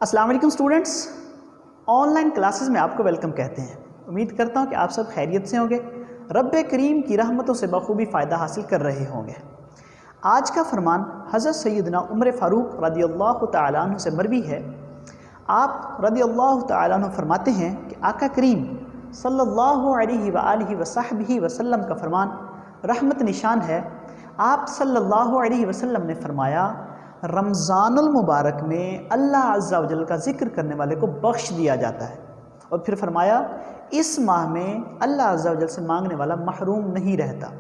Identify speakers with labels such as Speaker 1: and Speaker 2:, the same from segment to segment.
Speaker 1: अस्सलाम वालेकुम students, online classes में आपको वेलकम कहते हैं। उम्मीद करता हूँ कि आप सब खैरियत से होंगे, रब करीम की रहमतों से बखूबी फ़ायदा हासिल कर रहे होंगे। आज का फरमान हज़रत सैयदना उमर फ़ारूक रदियल्लाहु तआला अन्हु से मरवी है। आप रदियल्लाहु तआला अन्हु फरमाते हैं कि आका करीम सल्लल्लाहु अलैहि वआलिहि वसहबिहि वसल्लम का फरमान रहमत निशान है। आप सल्लल्लाहु अलैहि वसल्लम ने फरमाया, रमज़ानुल मुबारक में अल्लाह अज़्ज़ा वजल का ज़िक्र करने वाले को बख्श दिया जाता है। और फिर फरमाया, इस माह में अल्लाह अज़्ज़ा वजल से मांगने वाला महरूम नहीं रहता।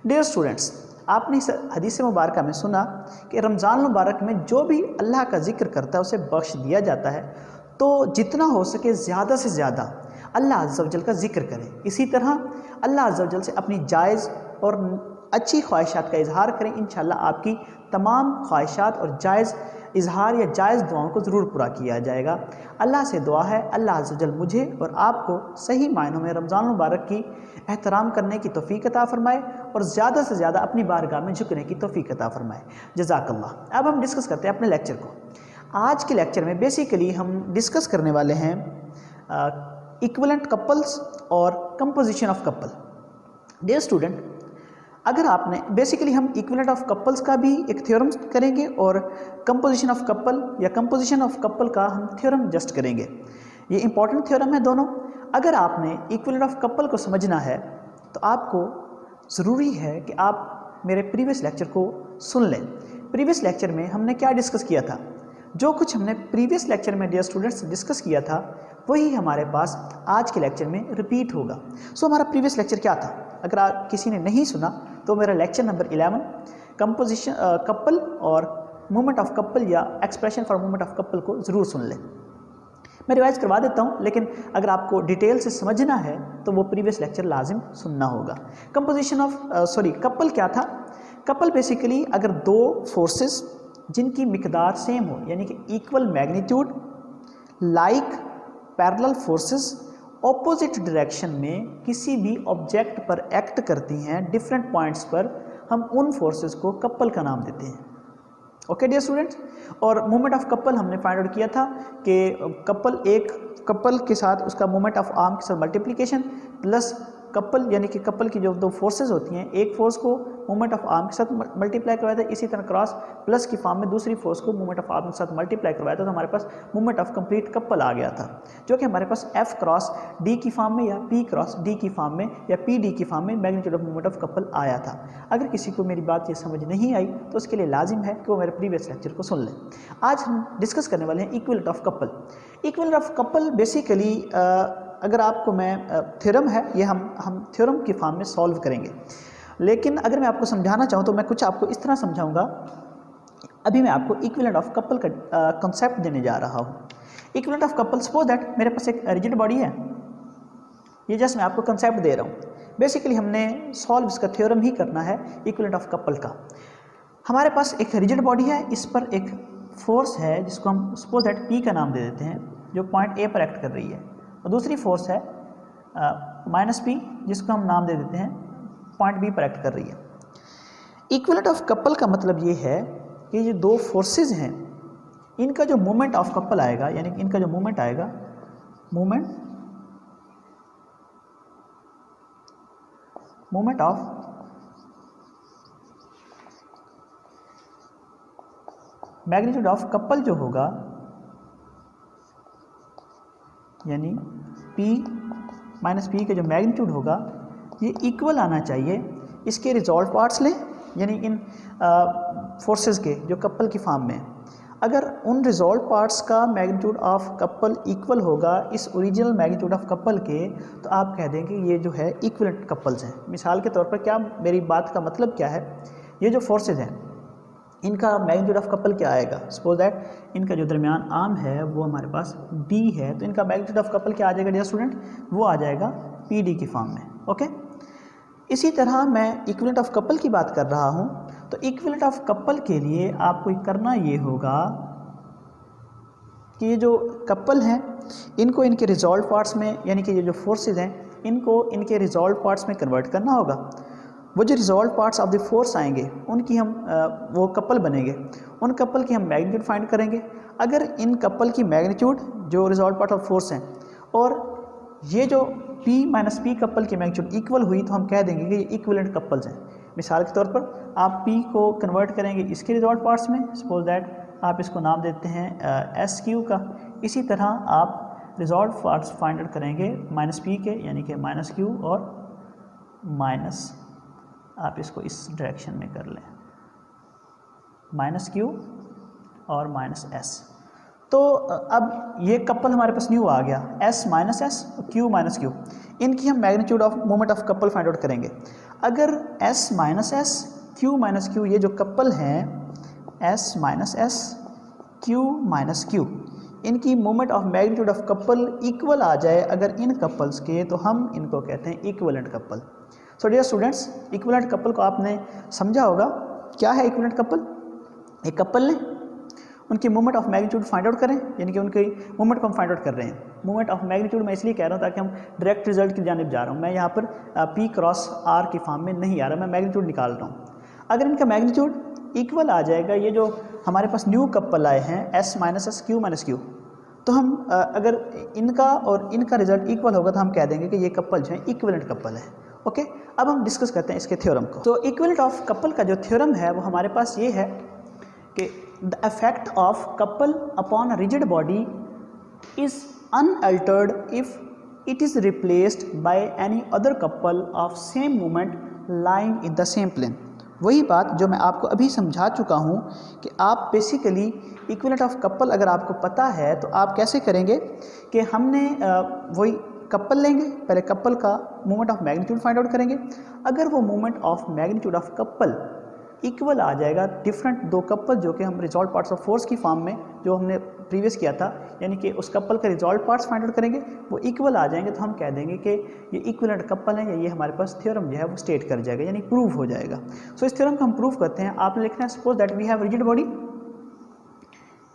Speaker 1: डियर स्टूडेंट्स, आपने इस हदीस मुबारक में सुना कि रमज़ान मुबारक में जो भी अल्लाह का ज़िक्र करता है उसे बख्श दिया जाता है। तो जितना हो सके ज़्यादा से ज़्यादा अल्लाह अज़्ज़ा वजल का ज़िक्र करें। इसी तरह अल्लाह अज़्ज़ा वजल से अपनी जायज़ और अच्छी ख्वाहिशात का इजहार करें। इंशाअल्लाह आपकी तमाम ख्वाहिशात और जायज़ इजहार या जायज़ दुआओं को ज़रूर पूरा किया जाएगा। अल्लाह से दुआ है अल्लाह अज़्ज़ा वजल मुझे और आपको सही मायनों में रमज़ान मुबारक की एहतराम करने की तौफ़ीक अता फ़रमाए और ज़्यादा से ज़्यादा अपनी बारगाह में झुकने की तौफ़ीक अता फ़रमाए। जज़ाकल्लाह। अब हम डिस्कस करते हैं अपने लेक्चर को। आज के लेक्चर में बेसिकली हम डिस्कस करने वाले हैं इक्विवेलेंट कपल्स और composition of couple. Dear student, अगर आपने बेसिकली हम इक्विवेलेंट ऑफ कपल्स का भी एक थ्योरम करेंगे और कंपोजिशन ऑफ कपल या कंपोजिशन ऑफ कपल का हम थ्योरम जस्ट करेंगे। ये इंपॉर्टेंट थ्योरम है दोनों। अगर आपने इक्विवेलेंट ऑफ कपल को समझना है तो आपको ज़रूरी है कि आप मेरे प्रीवियस लेक्चर को सुन लें। प्रीवियस लेक्चर में हमने क्या डिस्कस किया था? जो कुछ हमने प्रीवियस लेक्चर में डियर स्टूडेंट्स डिस्कस किया था वही हमारे पास आज के लेक्चर में रिपीट होगा। सो हमारा प्रीवियस लेक्चर क्या था? अगर किसी ने नहीं सुना तो मेरा लेक्चर नंबर 11 कंपोजिशन कपल और मूवमेंट ऑफ कपल या expression for movement of couple को ज़रूर सुन लें। मैं रिवाइज करवा देता हूँ, लेकिन अगर आपको डिटेल से समझना है तो वो प्रीवियस लेक्चर लाजिम सुनना होगा। कंपोजिशन ऑफ कपल क्या था? कपल बेसिकली अगर दो फोर्सेस जिनकी मिकदार सेम हो, यानी कि equal magnitude, like parallel forces opposite direction में किसी भी ऑब्जेक्ट पर एक्ट करती हैं डिफरेंट पॉइंट्स पर, हम उन फोर्सेस को कपल का नाम देते हैं। ओके डियर स्टूडेंट्स, और मूवमेंट ऑफ कपल हमने फाइंड आउट किया था कि कपल के साथ उसका मूवमेंट ऑफ आर्म के साथ मल्टीप्लिकेशन प्लस कपल, यानी कि कपल की जो दो फोर्सेज होती हैं, एक फोर्स को मूवमेंट ऑफ आर्म के साथ मल्टीप्लाई करवाया था, इसी तरह क्रॉस प्लस की फॉर्म में दूसरी फोर्स को मूवमेंट ऑफ आर्म के साथ मल्टीप्लाई करवाया था, तो हमारे पास मूवमेंट ऑफ कंप्लीट कपल आ गया था, जो कि हमारे पास F क्रॉस D की फॉर्म में या P क्रॉस D की फॉर्म में या PD की फॉर्म में magnitude of movement of couple आया था। अगर किसी को मेरी बात ये समझ नहीं आई तो उसके लिए लाजिम है कि वो मेरे प्रीवियस लेक्चर को सुन लें। आज हम डिस्कस करने वाले हैं equivalent of couple. Equivalent of couple basically अगर आपको मैं थ्योरम है ये हम थ्योरम की फॉर्म में सॉल्व करेंगे, लेकिन अगर मैं आपको समझाना चाहूँ तो मैं कुछ आपको इस तरह समझाऊंगा। अभी मैं आपको इक्विवेलेंट ऑफ कपल का कॉन्सेप्ट देने जा रहा हूँ। Equivalent of couple, suppose that मेरे पास एक रिजिड बॉडी है, ये जस्ट मैं आपको कॉन्सेप्ट दे रहा हूँ। बेसिकली हमने सॉल्व इसका थ्योरम ही करना है इक्विवेलेंट ऑफ कपल का। हमारे पास एक रिजिड बॉडी है, इस पर एक फोर्स है जिसको हम सपोज दैट P का नाम दे देते हैं, जो पॉइंट A पर एक्ट कर रही है, और दूसरी फोर्स है -P जिसको हम नाम दे देते हैं पॉइंट B पर एक्ट कर रही है। इक्विवेलेंट ऑफ कपल का मतलब ये है कि ये दो फोर्सेस हैं, इनका जो मोमेंट ऑफ कपल आएगा, यानी कि इनका जो मोमेंट आएगा, moment of magnitude of couple जो होगा, यानी P माइनस P का जो मैग्नीट्यूड होगा ये इक्वल आना चाहिए। इसके रिजॉल्व पार्ट्स लें, यानी इन फोर्सेस के जो कपल की फॉर्म में, अगर उन रिजॉल्व पार्ट्स का मैग्नीट्यूड ऑफ कपल इक्वल होगा इस ओरिजिनल मैग्नीट्यूड ऑफ कपल के, तो आप कह देंगे ये जो है इक्विवेलेंट कपल्स हैं। मिसाल के तौर पर क्या मेरी बात का मतलब क्या है? ये जो फोर्सेस हैं इनका मैग्नीट्यूड ऑफ कपल क्या आएगा? सपोज दैट इनका जो दरमियान आर्म है वो हमारे पास D है, तो इनका मैग्नीट्यूड ऑफ कपल क्या आ जाएगा डियर स्टूडेंट? वो आ जाएगा PD की फॉर्म में। ओके, इसी तरह मैं इक्विवेलेंट ऑफ कपल की बात कर रहा हूँ, तो इक्विवेलेंट ऑफ कपल के लिए आपको करना ये होगा कि ये जो कपल हैं इनको इनके रिजॉल्व पार्ट्स में, यानी कि ये जो फोर्सेज हैं इनको इनके रिजॉल्व पार्ट्स में कन्वर्ट करना होगा। वो जो resolve parts of the force आएंगे उनकी हम वो कपल बनेंगे, उन कपल की हम मैग्नीट्यूड फाइंड करेंगे। अगर इन कपल की मैग्नीट्यूड जो रिजॉल्व पार्ट ऑफ फोर्स हैं और ये जो P माइनस P कपल की मैग्नीट्यूड इक्वल हुई तो हम कह देंगे कि ये इक्विवेलेंट कपल्स हैं। मिसाल के तौर पर आप P को कन्वर्ट करेंगे इसके रिजॉल्व पार्ट्स में, सपोज दैट आप इसको नाम देते हैं SQ का। इसी तरह आप रिजॉल्व पार्ट्स फाइंड आउट करेंगे माइनस P के, यानी कि माइनस Q और माइनस, आप इसको इस डायरेक्शन में कर लें, माइनस Q और माइनस S। तो अब ये कपल हमारे पास न्यू आ गया, S minus S, Q minus Q। इनकी हम magnitude of moment of couple find out करेंगे। अगर S minus S, Q minus Q, ये जो कपल हैं S minus S, Q minus Q, इनकी moment of magnitude of couple equal आ जाए अगर इन कपल्स के, तो हम इनको कहते हैं equivalent couple. So dear students, equivalent couple को आपने समझा होगा। क्या है इक्विवेलेंट कपल? एक कपल लें, उनकी moment of magnitude find out करें, यानी कि उनकी मोमेंट को हम फाइंड आउट कर रहे हैं। मोमेंट ऑफ मैग्नीट्यूड मैं इसलिए कह रहा हूँ ताकि हम डायरेक्ट रिजल्ट की जानिब जा रहा हूँ, मैं यहाँ पर P क्रॉस R की फॉर्म में नहीं आ रहा, मैं मैग्नीट्यूड निकाल रहा हूँ। अगर इनका मैग्नीट्यूड इक्वल आ जाएगा, ये जो हमारे पास न्यू कपल आए हैं S minus S, Q minus Q, तो हम अगर इनका और इनका रिजल्ट इक्वल होगा तो हम कह देंगे कि ये कपल जो है इक्विवेलेंट कपल है। ओके, अब हम डिस्कस करते हैं इसके थ्योरम को। तो इक्विवेलेंट ऑफ कपल का जो थ्योरम है वो हमारे पास ये है कि the effect of couple upon rigid body is unaltered if it is replaced by any other couple of same moment lying in the same plane. वही बात जो मैं आपको अभी समझा चुका हूँ कि आप बेसिकली इक्विवेलेंट ऑफ कपल अगर आपको पता है तो आप कैसे करेंगे कि हमने वही कपल लेंगे, पहले कपल का moment of magnitude find out करेंगे। अगर वो moment of magnitude of couple equal आ जाएगा, डिफरेंट दो कपल जो कि हम रिजॉल्व पार्ट्स ऑफ फोर्स की फॉर्म में जो हमने प्रीवियस किया था, यानी कि उस कपल का रिजॉल्व पार्ट्स फाइंड आउट करेंगे, वो इक्वल आ जाएंगे तो हम कह देंगे कि ये इक्विवेलेंट कपल है, या ये हमारे पास थ्योरम जो है वो स्टेट कर जाएगा, यानी प्रूव हो जाएगा। सो इस थ्योरम को हम प्रूव करते हैं। आपने लिखना है suppose that we have rigid body,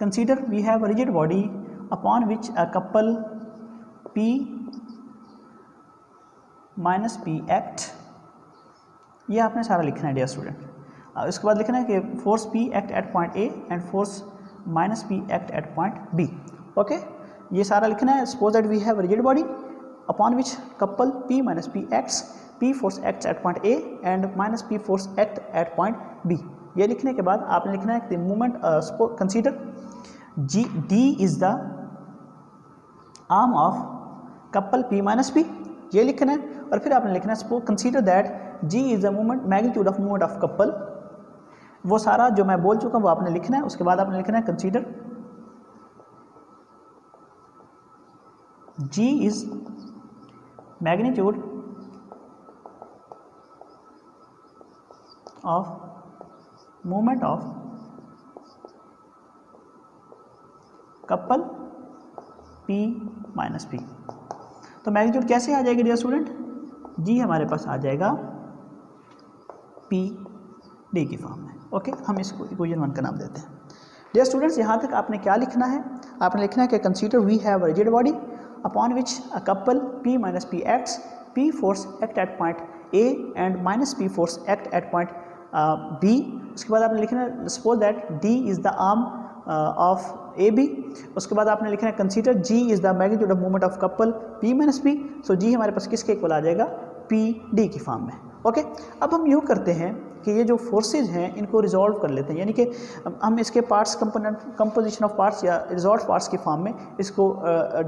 Speaker 1: consider we have rigid body upon which a couple P minus P act. ये आपने सारा लिखना है डियर स्टूडेंट। इसके बाद लिखना है कि force P act at point A and force minus P act at point B। Okay, ये सारा लिखना है। Suppose that we have rigid body upon which couple P minus P acts, P force acts at point A and minus P force act at point B। ये लिखने के बाद आपने लिखना है कि moment consider D is the arm of couple P minus P, ये लिखना है। और फिर आपने लिखना है suppose consider that G is the moment magnitude of moment of couple. वो सारा जो मैं बोल चुका हूँ वो आपने लिखना है। उसके बाद आपने लिखना है consider G is magnitude of moment of couple P minus P। तो मैग्नीट्यूड कैसे आ जाएगी डियर स्टूडेंट? G हमारे पास आ जाएगा P D की फॉर्म में। ओके, हम इसको इक्वेशन 1 का नाम देते हैं। डियर स्टूडेंट्स, यहाँ तक आपने क्या लिखना है? आपने लिखना है कि consider we have rigid body upon which a couple P minus P acts, P force act at point A and minus P force act at point B। उसके बाद आपने लिखना है suppose that D is the arm of AB। उसके बाद आपने लिखना है consider G is the magnitude of moment of couple P minus P। So G हमारे पास किसके इक्वल आ जाएगा? PD की फॉर्म में। ओके, अब हम यूँ करते हैं कि ये जो फोर्सेज हैं इनको रिजॉल्व कर लेते हैं, यानी कि हम इसके parts component composition of parts या रिजॉल्व पार्ट्स की फॉर्म में इसको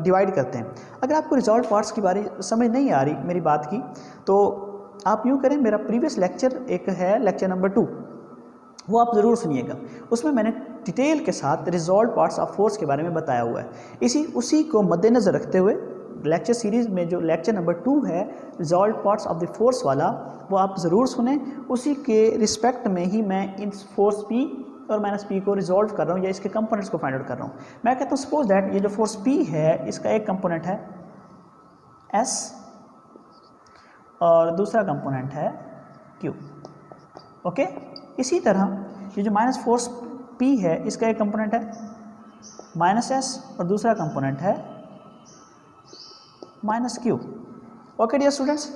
Speaker 1: डिवाइड करते हैं। अगर आपको रिजॉल्व पार्ट्स की बारे समझ नहीं आ रही मेरी बात की, तो आप यूँ करें, मेरा प्रीवियस लेक्चर एक है लेक्चर नंबर 2, वो आप ज़रूर सुनिएगा। उसमें मैंने डिटेल के साथ रिजॉल्व पार्ट्स ऑफ फोर्स के बारे में बताया हुआ है। उसी को मद्देनज़र रखते हुए लेक्चर सीरीज़ में जो लेक्चर नंबर 2 है resolve parts of the force वाला, वो आप ज़रूर सुने। उसी के रिस्पेक्ट में ही मैं इन फोर्स P और माइनस P को रिजॉल्व कर रहा हूँ या इसके कंपोनेंट्स को फाइंड आउट कर रहा हूँ। मैं कहता हूँ सपोज दैट ये जो फोर्स P है इसका एक कंपोनेंट है S और दूसरा कंपोनेंट है Q। ओके, इसी तरह ये जो माइनस फोर्स P है इसका एक कंपोनेंट है माइनस S और दूसरा कंपोनेंट है minus Q। Okay dear students,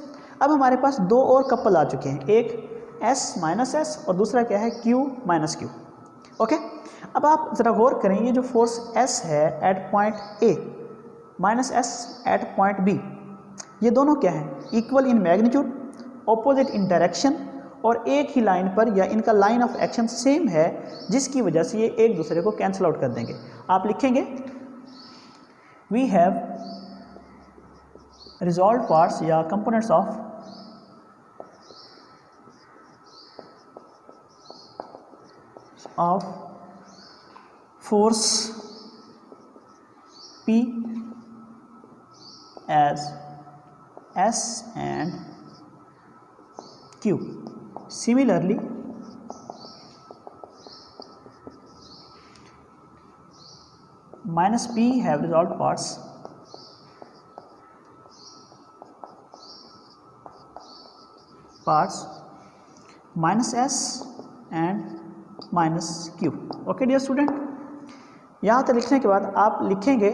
Speaker 1: अब हमारे पास दो और कपल आ चुके हैं, एक S माइनस एस और दूसरा क्या है Q माइनस क्यू। ओके, अब आप ज़रा गौर करें, ये जो फोर्स S है at point A minus S at point B, ये दोनों क्या हैं? Equal in magnitude, opposite in direction और एक ही लाइन पर या इनका लाइन ऑफ एक्शन सेम है, जिसकी वजह से ये एक दूसरे को कैंसिल आउट कर देंगे। आप लिखेंगे वी हैव रिजॉल्व पार्ट्स या components of force P as S and Q. Similarly, minus P have resolved parts minus S and minus Q. Okay dear student, यहाँ तक लिखने के बाद आप लिखेंगे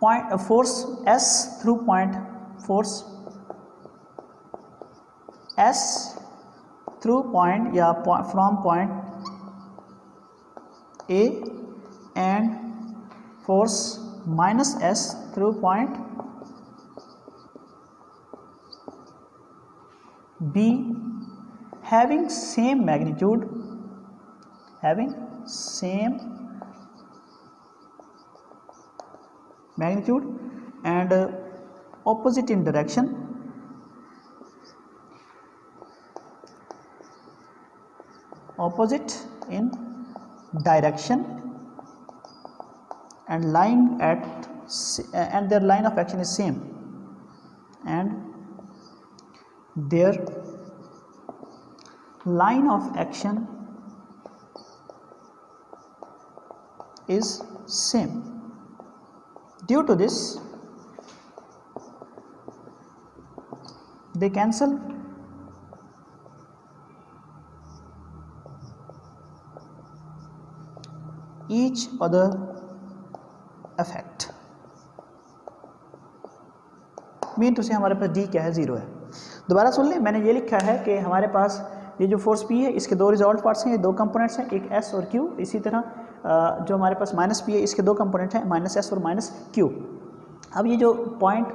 Speaker 1: point force S through point force S through point या from point A and force minus S through point B having same magnitude and opposite in direction and their line of action is same and their line of action is same. Due to this, they cancel each other effect. Mean to say हमारे पास D क्या है? 0 है। दोबारा सुन लें, मैंने ये लिखा है कि हमारे पास ये जो फोर्स P है इसके दो रिजॉल्व पार्ट्स हैं, ये दो कंपोनेंट्स हैं, एक S और Q। इसी तरह जो हमारे पास माइनस P है इसके दो कंपोनेंट हैं, माइनस S और माइनस Q। अब ये जो पॉइंट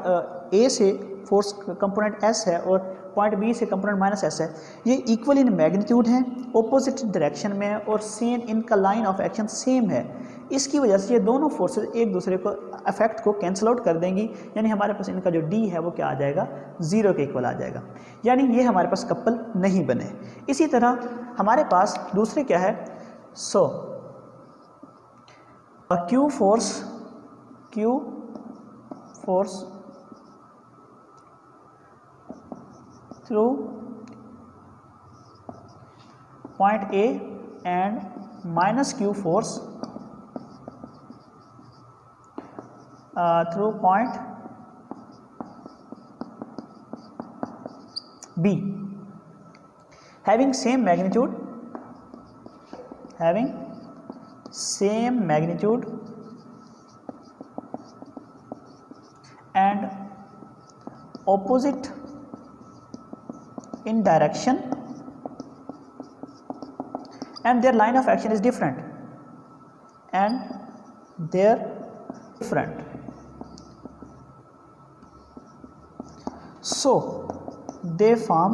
Speaker 1: A से फोर्स कंपोनेंट S है और पॉइंट B से कंपोनेंट माइनस S है, ये इक्वल इन मैग्नीट्यूड है, ऑपोजिट डायरेक्शन में है और सेम इनका लाइन ऑफ एक्शन सेम है। इसकी वजह से ये दोनों फोर्सेस एक दूसरे को इफेक्ट को कैंसिल आउट कर देंगी, यानी हमारे पास इनका जो D है वो क्या आ जाएगा? 0 के इक्वल आ जाएगा, यानी ये हमारे पास कपल नहीं बने। इसी तरह हमारे पास दूसरे क्या है? सो Q force through point A and minus Q force through point B having same magnitude and opposite in direction and their line of action is different so they form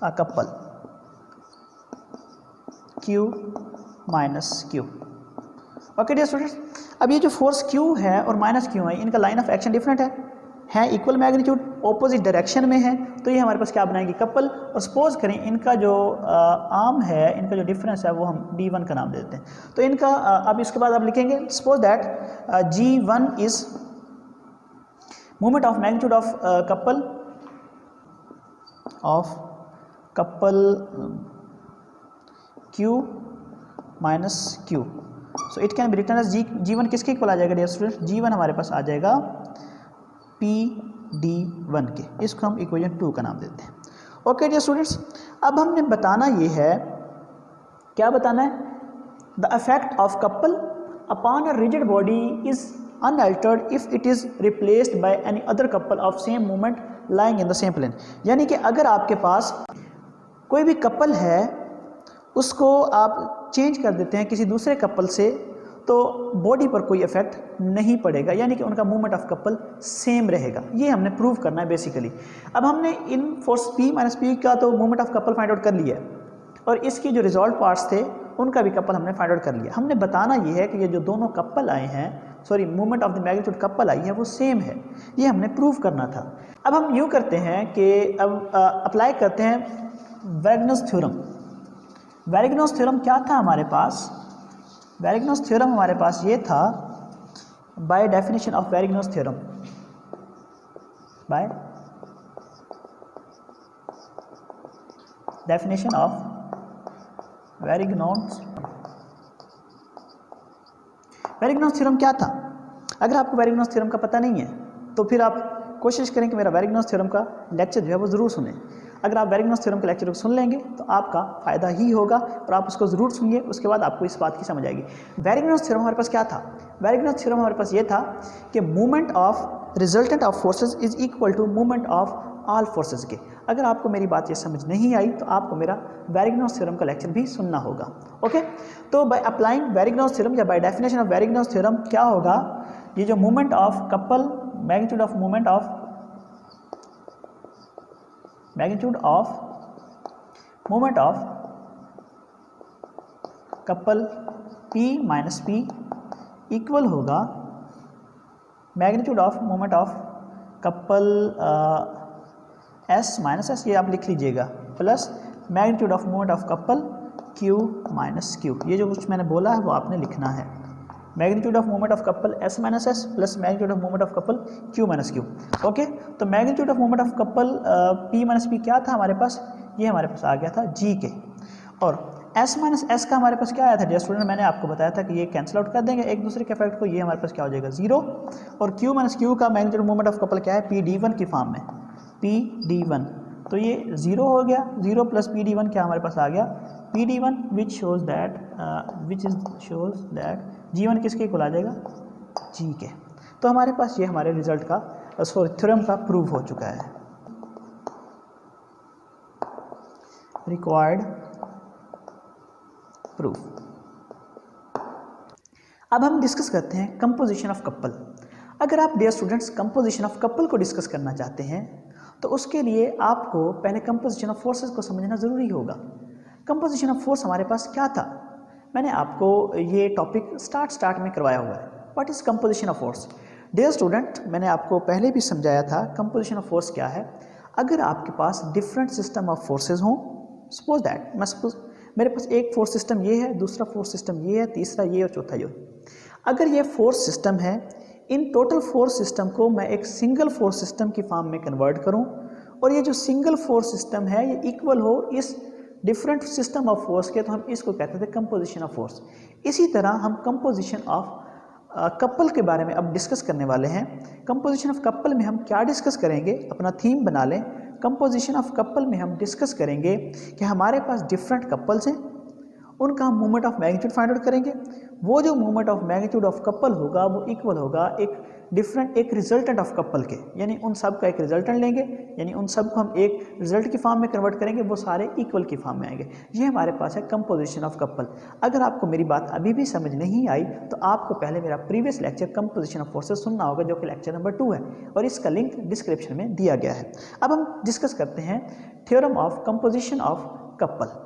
Speaker 1: a couple Q minus Q. Okay dear students, अब ये जो force Q है और minus Q है, इनका line of action different है equal magnitude, opposite direction में है, तो ये हमारे पास क्या बनाएंगे? कपल। और सपोज करें इनका जो आर्म है, इनका जो डिफरेंस है वो हम D1 का नाम दे देते हैं। तो इनका अब इसके बाद आप लिखेंगे suppose that G1 is movement of magnitude of couple Q minus Q। So it can be written as G1 किसके इक्वल आ जाएगा डियर स्टूडेंट? G1 हमारे पास आ जाएगा PD1 के। इसको हम इक्वेशन 2 का नाम देते हैं। ओके डियर स्टूडेंट्स, अब हमने बताना ये है, क्या बताना है? The effect of couple upon a rigid body is unaltered if it is replaced by any other couple of same moment lying in the same plane. यानी कि अगर आपके पास कोई भी कपल है उसको आप चेंज कर देते हैं किसी दूसरे कपल से तो बॉडी पर कोई इफेक्ट नहीं पड़ेगा, यानी कि उनका मूवमेंट ऑफ कपल सेम रहेगा। ये हमने प्रूव करना है बेसिकली। अब हमने in force P minus P का तो movement of couple find out कर लिया है और इसकी जो रिजॉल्व पार्ट्स थे उनका भी कपल हमने फाइंड आउट कर लिया। हमने बताना ये है कि ये जो दोनों कपल आए हैं, sorry movement of the magnitude couple आई है वो सेम है, ये हमने प्रूव करना था। अब हम यूँ करते हैं कि अब अप्लाई करते हैं वैगनस थ्योरम। वैगनस थ्योरम क्या था हमारे पास? वैगनस थ्योरम हमारे पास ये था, by definition of Varignon's theorem, by definition of Varignon's theorem क्या था? अगर आपको वैगनस थ्योरम का पता नहीं है तो फिर आप कोशिश करें कि मेरा वैगनस थ्योरम का लेक्चर जो है वो ज़रूर सुनें। अगर आप वैगनस थ्योरम के लेक्चर को सुन लेंगे तो आपका फ़ायदा ही होगा और आप उसको ज़रूर सुनिए, उसके बाद आपको इस बात की समझ आएगी। वैगनस थ्योरम हमारे पास क्या था? वैगनस थ्योरम हमारे पास ये था कि movement of resultant of forces is equal to movement of all forces के। अगर आपको मेरी बात ये समझ नहीं आई तो आपको मेरा वैगनस थ्योरम का लेक्चर भी सुनना होगा। ओके, तो बाय अप्लाइंग वैगनस थ्योरम या by definition of Varignon's theorem क्या होगा? ये जो movement of couple, magnitude of movement of couple P minus P equal होगा magnitude of movement of couple S minus S, ये आप लिख लीजिएगा, plus magnitude of movement of couple Q minus Q। ये जो कुछ मैंने बोला है वो आपने लिखना है, magnitude of movement of couple S minus S plus magnitude of movement of couple Q minus Q। Okay, तो magnitude of movement of couple P minus P क्या था हमारे पास? ये हमारे पास आ गया था G के, और S माइनस S का हमारे पास क्या आया था डियर स्टूडेंट? मैंने आपको बताया था कि ये कैंसिल आउट कर देंगे एक दूसरे के इफेक्ट को, ये हमारे पास क्या हो जाएगा 0, और Q माइनस Q का मैग्नीट्यूड मूवमेंट ऑफ कपल क्या है? PD1 की फॉर्म में, PD1, तो ये 0 हो गया, 0 प्लस PD1 क्या हमारे पास आ गया? PD1 which shows that G1 किसके इक्वल आ जाएगा? G के। तो हमारे पास ये हमारे रिजल्ट का थ्योरम का प्रूव हो चुका है। Required proof. अब हम डिस्कस करते हैं कंपोजिशन ऑफ कपल। अगर आप dear students composition of couple को डिस्कस करना चाहते हैं तो उसके लिए आपको पहले कंपोजिशन ऑफ फोर्सेस को समझना ज़रूरी होगा। कंपोजिशन ऑफ फोर्स हमारे पास क्या था? मैंने आपको ये टॉपिक स्टार्ट में करवाया हुआ है। What is composition of force? Dear student, मैंने आपको पहले भी समझाया था कंपोजिशन ऑफ फोर्स क्या है। अगर आपके पास डिफरेंट सिस्टम ऑफ फोर्सेज हों, सपोज दैट मेरे पास एक फोर्स सिस्टम ये है, दूसरा फोर्स सिस्टम ये है, तीसरा ये और चौथा ये। अगर ये फोर्स सिस्टम है, इन टोटल फोर्स सिस्टम को मैं एक सिंगल फोर्स सिस्टम की फॉर्म में कन्वर्ट करूं और ये जो सिंगल फोर्स सिस्टम है ये इक्वल हो इस डिफरेंट सिस्टम ऑफ फोर्स के, तो हम इसको कहते थे कंपोजिशन ऑफ फोर्स। इसी तरह हम कंपोजिशन ऑफ कपल के बारे में अब डिस्कस करने वाले हैं। कंपोजिशन ऑफ कपल में हम क्या डिस्कस करेंगे? अपना थीम बना लें। कंपोजिशन ऑफ कपल में हम डिस्कस करेंगे कि हमारे पास डिफरेंट कपल्स हैं, उनका हम movement of magnitude find out करेंगे। वो जो movement of magnitude of couple होगा वो इक्वल होगा एक रिजल्टेंट ऑफ कपल के, यानी उन सब का एक रिजल्टेंट लेंगे, यानी उन सब को हम एक रिजल्ट की फॉर्म में कन्वर्ट करेंगे, वो सारे इक्वल की फॉर्म में आएंगे। ये हमारे पास है कंपोजिशन ऑफ कपल। अगर आपको मेरी बात अभी भी समझ नहीं आई तो आपको पहले मेरा previous lecture composition of forces सुनना होगा, जो कि लेक्चर नंबर 2 है और इसका लिंक डिस्क्रिप्शन में दिया गया है। अब हम डिस्कस करते हैं theorem of composition of couple.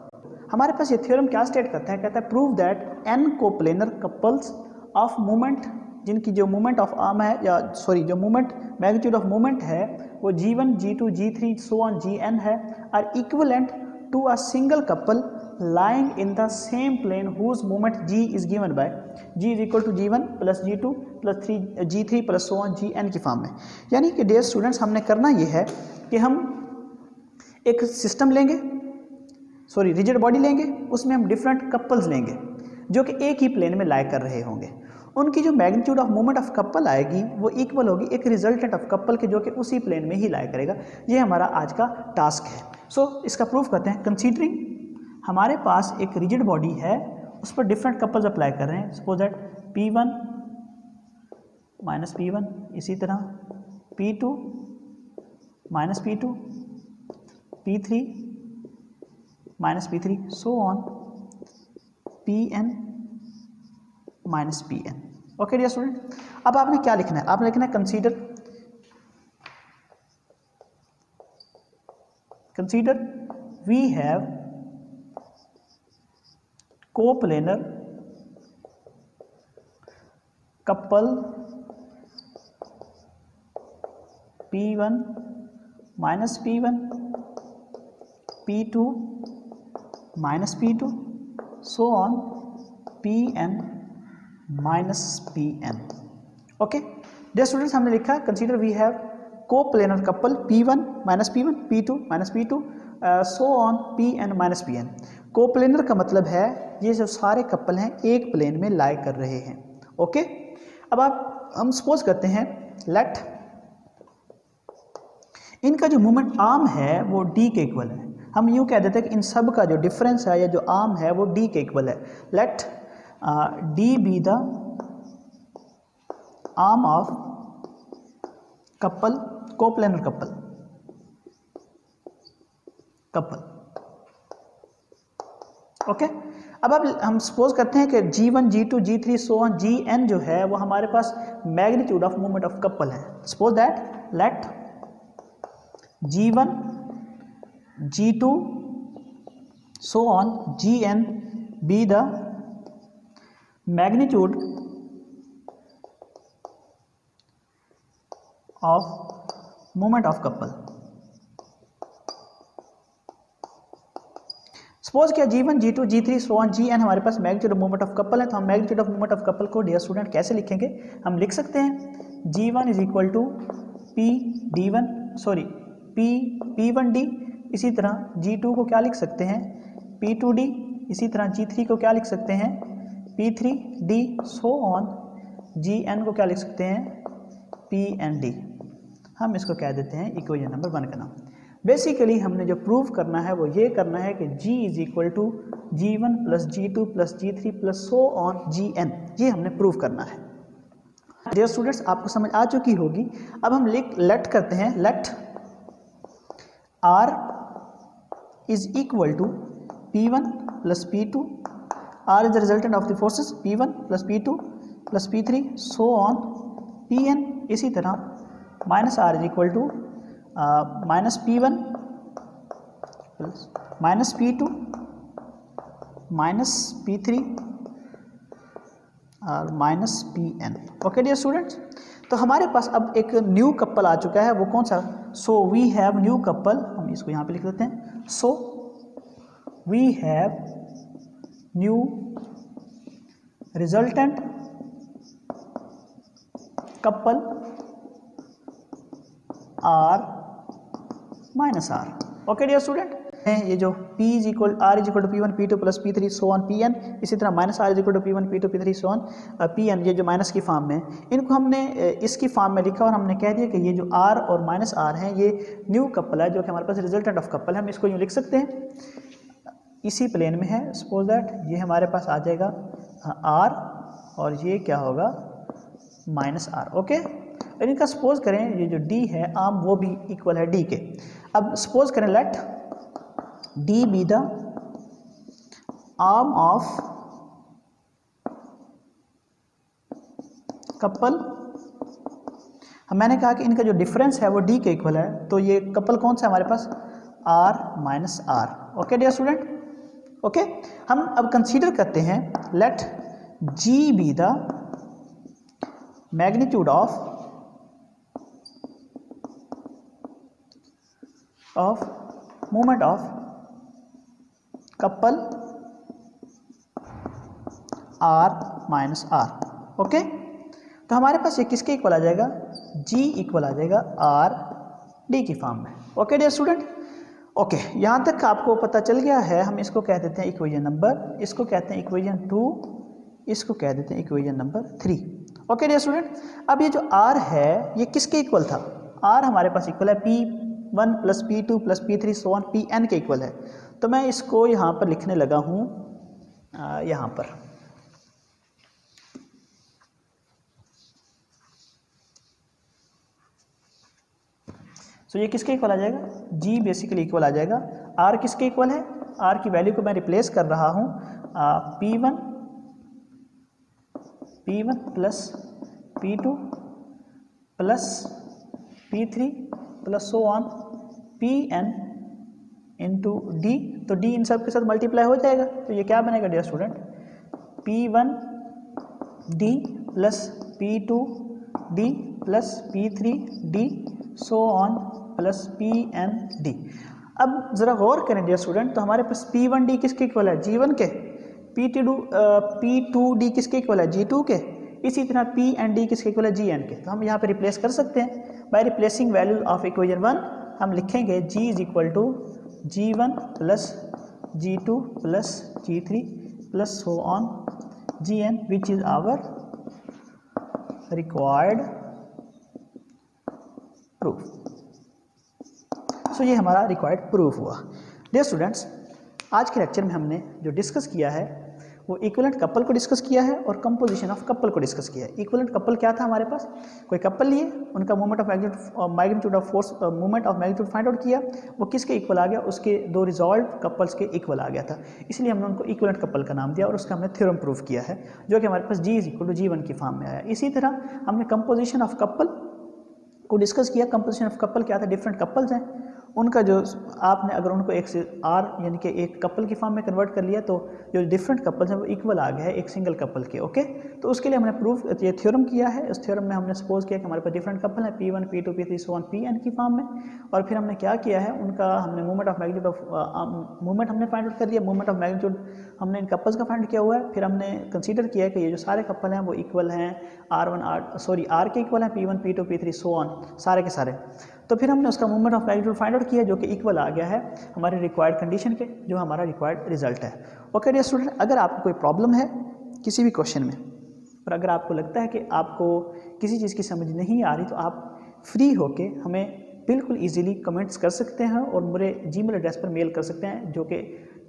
Speaker 1: हमारे पास ये थ्योरम क्या स्टेट करता है? कहता है prove that n coplanar couples of movement, जिनकी जो मूवमेंट ऑफ आर्म है या सॉरी जो मूवमेंट मैग्नीट्यूड ऑफ मूवमेंट है वो G1, G2, G3 so on Gn है, are equivalent to a single couple lying in the same plane whose movement G is given by G is equal to G1 plus G2 plus G3 plus so on Gn की form में। यानी कि dear students, हमने करना ये है कि हम एक सिस्टम लेंगे, सॉरी रिजिड बॉडी लेंगे, उसमें हम डिफरेंट कपल्स लेंगे जो कि एक ही प्लेन में लाई कर रहे होंगे। उनकी जो magnitude of movement of couple आएगी वो इक्वल होगी एक रिजल्टेंट ऑफ कपल के, जो कि उसी प्लेन में ही लाई करेगा। ये हमारा आज का टास्क है। सो इसका प्रूफ करते हैं। कंसीडरिंग हमारे पास एक रिजिड बॉडी है, उस पर डिफरेंट कपल्स अप्लाई कर रहे हैं। Suppose that P1 minus P1, इसी तरह P2 minus P2, P3 minus P3, so on Pn minus Pn। Okay dear student, अब आपने क्या लिखना है? आपने लिखना है consider we have coplanar couple P1 minus P1, P2 minus P2, so on Pn minus Pn। Okay dear students, हमने लिखा consider we have coplanar couple P1 minus P1, P2 minus P2, so on Pn minus Pn। Coplanar का मतलब है ये जो सारे couple हैं एक प्लेन में लाई कर रहे हैं। ओके, अब हम सपोज करते हैं लेट इनका जो मोमेंट आर्म है वो d के इक्वल है। हम यूँ कह देते हैं कि इन सब का जो डिफरेंस है या जो आर्म है वो d के इक्वल है। Let d be the arm of couple, coplanar couple okay. अब हम सपोज करते हैं कि G1, G2, G3 so on Gn जो है वो हमारे पास magnitude of moment of couple है। Suppose that let G1, G2 so on Gn be the magnitude of moment of couple। Suppose क्या G1, G2, G3 so on Gn हमारे पास magnitude of moment of couple है, तो हम magnitude of moment of couple को dear student कैसे लिखेंगे? हम लिख सकते हैं G1 is equal to P1D, इसी तरह G2 को क्या लिख सकते हैं P2D, इसी तरह G3 को क्या लिख सकते हैं P3D, सो ऑन Gn को क्या लिख सकते हैं PND। हम इसको कह देते हैं इक्वेशन नंबर 1 का नाम। बेसिकली हमने जो प्रूव करना है वो ये करना है कि G is equal to G1 plus G2 plus G3 plus so on Gn, ये हमने प्रूव करना है। डियर स्टूडेंट्स, आपको समझ आ चुकी होगी। अब हम लेट करते हैं, let R is equal to P1 plus P2, R is the resultant of the forces P1 plus P2 plus P3 so on Pn, इसी तरह minus R is equal to minus P1 plus minus P2 minus P3 और minus Pn। Okay dear students, तो हमारे पास अब एक new couple आ चुका है, वो कौन सा? So we have new couple, हम इसको यहाँ पे लिख देते हैं। So we have new resultant couple R minus R। Okay dear student, ये जो P is equal R is equal to P1 P2 plus P3 so on Pn, इसी तरह minus R is equal to P1 P2 P3 so on Pn, ये जो minus की form में, इनको हमने इसकी फॉर्म में लिखा और हमने कह दिया कि ये जो R और माइनस R हैं ये न्यू कपल है जो कि हमारे पास रिजल्टेंट ऑफ कपल है। हम इसको यूँ लिख सकते हैं, इसी प्लेन में है। सपोज दैट ये हमारे पास आ जाएगा R और ये क्या होगा माइनस R। ओके, और इनका सपोज करें ये जो D है आर्म वो भी इक्वल है D के। अब सपोज करें late D be the arm of couple। मैंने कहा कि इनका जो डिफरेंस है वो D के इक्वल है, तो ये कपल कौन सा है हमारे पास R minus R। Okay dear student, okay हम अब कंसीडर करते हैं let G be the magnitude of moment of couple R minus R। Okay, तो हमारे पास ये किसके इक्वल आ जाएगा? G इक्वल आ जाएगा R D की फॉर्म में। ओके डियर स्टूडेंट, ओके यहाँ तक आपको पता चल गया है। हम इसको कह देते हैं इक्वेशन नंबर, इसको कहते हैं इक्वेशन 2, इसको कह देते हैं equation number 3। Okay dear student, अब ये जो R है ये किसके इक्वल था? R हमारे पास इक्वल है P1 plus P2 plus P3 so on Pn के इक्वल है। तो मैं इसको यहाँ पर लिखने लगा हूँ, यहाँ पर सो ये किसके इक्वल आ जाएगा, G बेसिकली इक्वल आ जाएगा, R किसके इक्वल है, R की वैल्यू को मैं रिप्लेस कर रहा हूँ P1 plus P2 plus P3 plus so on Pn into D। तो D इन सब के साथ मल्टीप्लाई हो जाएगा, तो ये क्या बनेगा dear student, P1D plus P2D plus P3D so on plus PnD। अब ज़रा गौर करें डियर स्टूडेंट, तो हमारे पास P1D किसके इक्वल है, G1 के, P2D किसके इक्वल है, G2 के, इसी तरह P&D किसके इक्वल है, Gn के। तो हम यहाँ पे रिप्लेस कर सकते हैं by replacing value of equation 1। हम लिखेंगे G is equal to G1 plus G2 plus G3 plus so on Gn which is our required proof. So ये हमारा रिक्वायर्ड प्रूफ हुआ। डियर स्टूडेंट्स, आज के लेक्चर में हमने जो डिस्कस किया है वो इक्विवेलेंट कपल को डिस्कस किया है और कंपोजिशन ऑफ कपल को डिस्कस किया है। इक्विवेलेंट कपल क्या था, हमारे पास कोई कपल लिए, उनका moment of magnitude of force, moment of magnitude find out किया, वो किसके इक्वल आ गया, उसके दो रिजॉल्व कपल्स के इक्वल आ गया था, इसलिए हमने उनको इक्विवेलेंट कपल का नाम दिया और उसका हमने थ्योरम प्रूफ किया है जो कि हमारे पास G is equal to G1 की फॉर्म में आया। इसी तरह हमने कंपोजिशन ऑफ कपल को डिस्कस किया। कंपोजिशन ऑफ कपल क्या था, डिफरेंट कपल्स हैं, उनका जो आपने अगर उनको एक से R यानी कि एक कपल की फॉर्म में कन्वर्ट कर लिया तो जो डिफरेंट कपल्स हैं वो इक्वल आ गया है एक सिंगल कपल के। ओके, तो उसके लिए हमने प्रूफ ये थ्योरम किया है। उस थ्योरम में हमने सपोज किया कि हमारे पास डिफरेंट कपल हैं P1 P2 P3 so on Pn की फॉर्म में, और फिर हमने क्या किया है, उनका हमने moment of magnitude of moment हमने फाइंड आउट कर लिया, मोमेंट ऑफ मैग्नीट्यूड हमने इन कपल्स का फाइंड किया हुआ है। फिर हमने कंसीडर किया है कि ये जो सारे कपल हैं वो इक्वल हैं R के इक्वल हैं P1 P2 P3 so on सारे के सारे। तो फिर हमने उसका moment of magnitude find out किया जो कि इक्वल आ गया है हमारे रिक्वायर्ड कंडीशन के, जो हमारा रिक्वायर्ड रिजल्ट है। ओके डियर स्टूडेंट, अगर आपको कोई प्रॉब्लम है किसी भी क्वेश्चन में और अगर आपको लगता है कि आपको किसी चीज़ की समझ नहीं आ रही तो आप फ्री होके हमें बिल्कुल ईजिली कमेंट्स कर सकते हैं और मेरे जीमेल एड्रेस पर मेल कर सकते हैं जो कि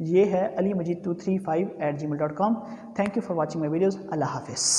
Speaker 1: ये है alimajid235@gmail.com। Thank you for watching my videos. Allah हाफिज़।